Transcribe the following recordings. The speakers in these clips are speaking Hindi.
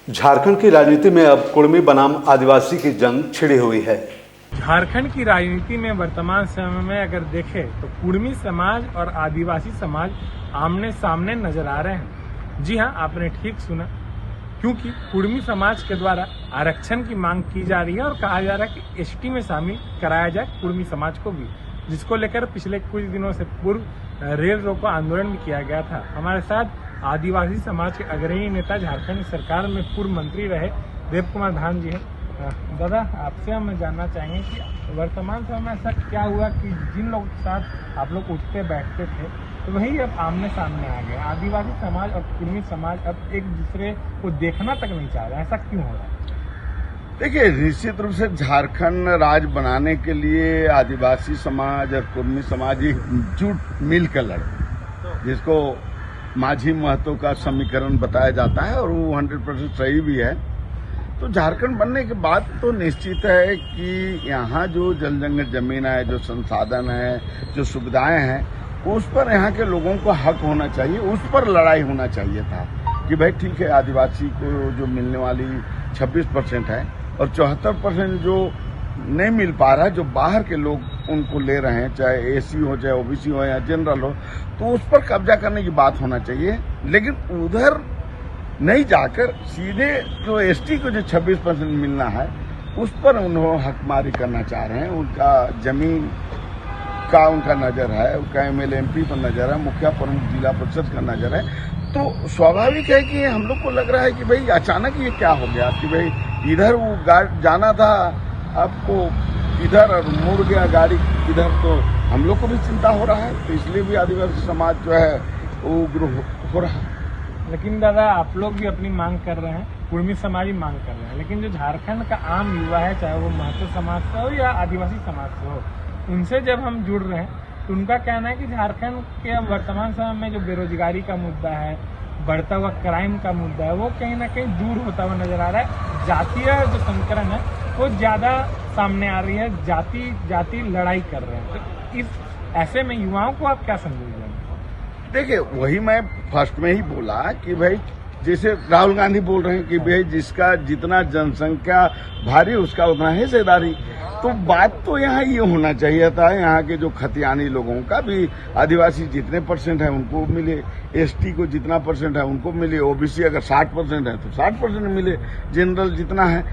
झारखंड की राजनीति में अब कुर्मी बनाम आदिवासी की जंग छिड़ी हुई है। झारखंड की राजनीति में वर्तमान समय में अगर देखें तो कुर्मी समाज और आदिवासी समाज आमने सामने नजर आ रहे हैं। जी हां, आपने ठीक सुना, क्योंकि कुर्मी समाज के द्वारा आरक्षण की मांग की जा रही है और कहा जा रहा है कि एसटी में शामिल कराया जाए कुर्मी समाज को भी, जिसको लेकर पिछले कुछ दिनों से पूर्व रेल रोको आंदोलन भी किया गया था। हमारे साथ आदिवासी समाज के अग्रणी नेता, झारखंड सरकार में पूर्व मंत्री रहे देव कुमार धान जी हैं। दादा, आपसे हम जानना चाहेंगे कि वर्तमान समय में ऐसा क्या हुआ कि जिन लोगों के साथ आप लोग उठते बैठते थे तो वही अब आमने सामने आ गए। आदिवासी समाज और कुर्मी समाज अब एक दूसरे को देखना तक नहीं चाह रहे, ऐसा क्यों हो रहा है? देखिए, निश्चित रूप से झारखंड राज्य बनाने के लिए आदिवासी समाज और कुर्मी समाज एकजुट मिलकर लड़े, जिसको माझी महतो का समीकरण बताया जाता है और वो 100% सही भी है। तो झारखंड बनने के बाद तो निश्चित है कि यहाँ जो जल जंगल जमीन है, जो संसाधन है, जो सुविधाएं हैं, उस पर यहाँ के लोगों को हक होना चाहिए, उस पर लड़ाई होना चाहिए था कि भाई ठीक है, आदिवासी को जो मिलने वाली 26% है और 74% जो नहीं मिल पा रहा है, जो बाहर के लोग उनको ले रहे हैं, चाहे एसी हो, चाहे ओबीसी हो या जनरल हो, तो उस पर कब्जा करने की बात होना चाहिए। लेकिन उधर नहीं जाकर सीधे जो एसटी को जो 26% मिलना है, उस पर उन्होंने हकमारी करना चाह रहे हैं। उनका जमीन का उनका नजर है, उनका एमएलए एमपी पर नजर है, मुखिया प्रमुख जिला परिषद का नजर है। तो स्वाभाविक है कि हम लोग को लग रहा है कि भाई अचानक ये क्या हो गया कि भाई इधर वो जाना था आपको इधर और मुड़ गया गाड़ी इधर, तो हम लोग को भी चिंता हो रहा है। तो इसलिए भी आदिवासी समाज जो है वो उग्र हो रहा है। लेकिन दादा, आप लोग भी अपनी मांग कर रहे हैं, कुर्मी समाज भी मांग कर रहे हैं, लेकिन जो झारखंड का आम युवा है, चाहे वो महतो समाज से हो या आदिवासी समाज से हो, उनसे जब हम जुड़ रहे हैं तो उनका कहना है कि झारखंड के वर्तमान समय में जो बेरोजगारी का मुद्दा है, बढ़ता हुआ क्राइम का मुद्दा है, वो कहीं ना कहीं दूर होता हुआ नजर आ रहा है। जातीय जो संकरण है वो ज्यादा सामने आ रही है, जाति लड़ाई कर रहे हैं। तो इस ऐसे में युवाओं को आप क्या संदेश देंगे? देखिए, वही मैं फर्स्ट में ही बोला कि भाई जैसे राहुल गांधी बोल रहे हैं कि भाई जिसका जितना जनसंख्या भारी उसका उतना हिस्सेदारी। तो बात तो यहाँ ये होना चाहिए था, यहाँ के जो खतियानी लोगों का भी, आदिवासी जितने % है उनको मिले, एसटी को जितना % है उनको मिले, ओबीसी अगर 60% है तो 60% मिले, जनरल जितना है।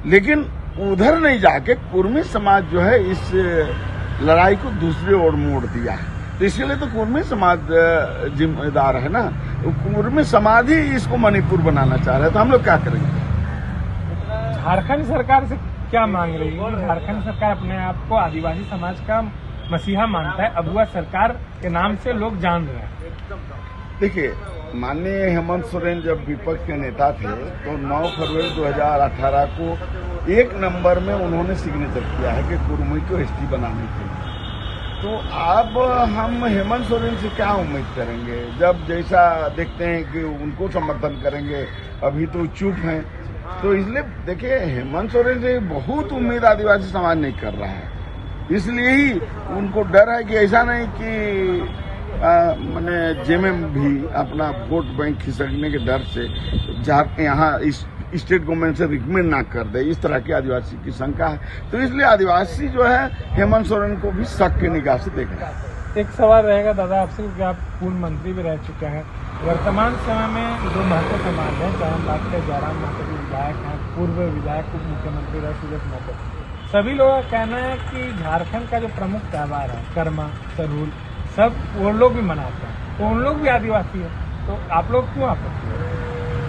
लेकिन उधर नहीं जाके कुर्मी समाज जो है इस लड़ाई को दूसरी ओर मोड़ दिया है। तो इसके लिए तो कुर्मी समाज जिम्मेदार है ना। कुर्मी समाज ही इसको मणिपुर बनाना चाह रहा है, तो हम लोग क्या करेंगे? झारखंड सरकार से क्या मांग रही है? झारखंड सरकार अपने आप को आदिवासी समाज का मसीहा मानता है, अगुआ सरकार के नाम से लोग जान रहे हैं। देखिए, माननीय हेमंत सोरेन जब विपक्ष के नेता थे तो 9 फरवरी 2018 को 1 नंबर में उन्होंने सिग्नेचर किया है कि कुर्मी को एसटी बनाने के लिए। तो अब हम हेमंत सोरेन से क्या उम्मीद करेंगे, जब जैसा देखते हैं कि उनको समर्थन करेंगे, अभी तो चुप हैं। तो इसलिए देखिए, हेमंत सोरेन से बहुत उम्मीद आदिवासी समाज नहीं कर रहा है। इसलिए ही उनको डर है कि ऐसा नहीं कि मैंने जेएमएम भी अपना वोट बैंक खिसकने के डर से यहाँ इस स्टेट गवर्नमेंट से रिकमेंड ना कर दे, इस तरह की आदिवासी की शंका है। तो इसलिए आदिवासी जो है हेमंत सोरेन को भी शक की निगाह से देख रहा है। एक सवाल रहेगा दादा आपसे, क्योंकि आप पूर्व मंत्री भी रह चुके हैं। वर्तमान समय में जो महतो समाज है, चाहे हम बात करें जयराम महतो के विधायक हैं, पूर्व विधायक उप मुख्यमंत्री रहे सुरेश महतो, सभी लोगों का कहना है कि झारखंड का जो प्रमुख त्योहार है कर्मा, सरहुल, सब वो लोग भी मनाते हैं, तो उन लोग भी आदिवासी है, तो आप लोग क्यों आपत्ति है?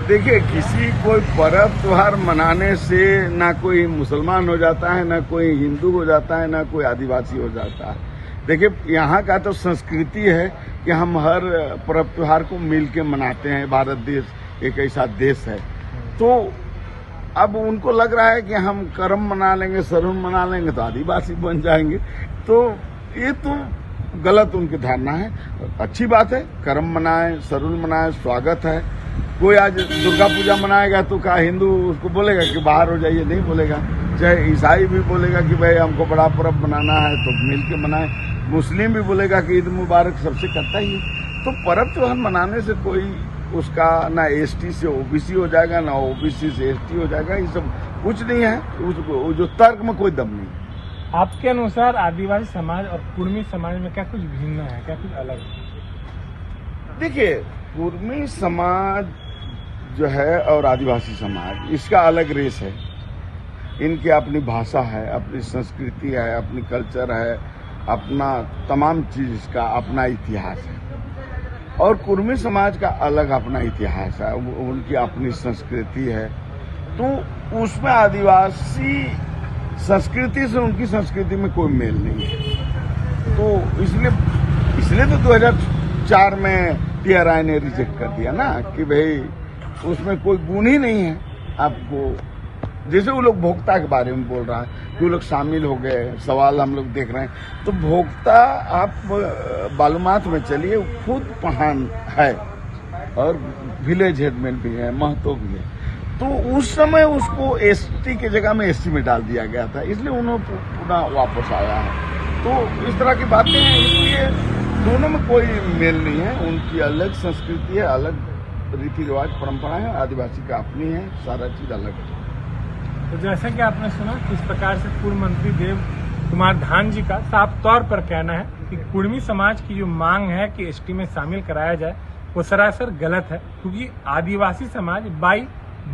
देखिए, किसी कोई पर्व त्योहार मनाने से ना कोई मुसलमान हो जाता है, ना कोई हिंदू हो जाता है, ना कोई आदिवासी हो जाता है। देखिए, यहाँ का तो संस्कृति है कि हम हर पर्व त्योहार को मिल के मनाते हैं। भारत देश एक ऐसा देश है। तो अब उनको लग रहा है कि हम करम मना लेंगे, सरहुल मना लेंगे तो आदिवासी बन जाएंगे। तो ये तो गलत उनकी धारणा है। अच्छी बात है, करम मनाएं, सरहुल मनाएं, स्वागत है। कोई आज दुर्गा पूजा मनाएगा तो क्या हिंदू उसको बोलेगा कि बाहर हो जाइए? नहीं बोलेगा। चाहे ईसाई भी बोलेगा कि भाई हमको बड़ा पर्व मनाना है तो मिल के मनाएं। मुस्लिम भी बोलेगा कि ईद मुबारक, सबसे करता ही है। तो पर्व त्योहार मनाने से कोई उसका ना एसटी से ओबीसी हो जाएगा, ना ओबीसी से एसटी हो जाएगा। ये सब कुछ नहीं है, जो तर्क में कोई दम नहीं। आपके अनुसार आदिवासी समाज और कुर्मी समाज में क्या कुछ भिन्न है, क्या कुछ अलग है? देखिए, कुर्मी समाज जो है और आदिवासी समाज, इसका अलग रेस है। इनकी अपनी भाषा है, अपनी संस्कृति है, अपनी कल्चर है, अपना तमाम चीज का अपना इतिहास है। और कुर्मी समाज का अलग अपना इतिहास है, उनकी अपनी संस्कृति है। तो उसमें आदिवासी संस्कृति से उनकी संस्कृति में कोई मेल नहीं है। तो इसलिए तो 2004 में टीआरआई ने रिजेक्ट कर दिया ना, कि भाई उसमें कोई गुण ही नहीं है। आपको जैसे वो लोग भोक्ता के बारे में बोल रहा है कि वो लोग शामिल हो गए, सवाल हम लोग देख रहे हैं। तो भोक्ता, आप बालूमाथ में चलिए, खुद पहान है और विलेज हेडमैन भी है, महतो भी है। तो उस समय उसको एसटी के जगह में एसटी में डाल दिया गया था, इसलिए उन्होंने पुनः वापस आया है। तो इस तरह की बातें हैं, इसलिए दोनों में कोई मेल नहीं है। उनकी अलग संस्कृति है, अलग रीति रिवाज परंपरा है, आदिवासी का अपनी है, सारा चीज अलग है। तो जैसे कि आपने सुना, किस प्रकार से पूर्व मंत्री देव कुमार धान जी का साफ तौर पर कहना है कि कुर्मी समाज की जो मांग है कि एसटी में शामिल कराया जाए, वो सरासर गलत है, क्योंकि आदिवासी समाज बाई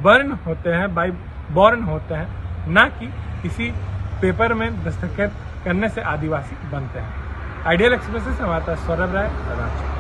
बर्न होते हैं, बाई बॉर्न होते हैं, ना कि किसी पेपर में दस्तखत करने से आदिवासी बनते हैं। आइडियल एक्सप्रेस से संवाददाता सौरभ राय, रांची।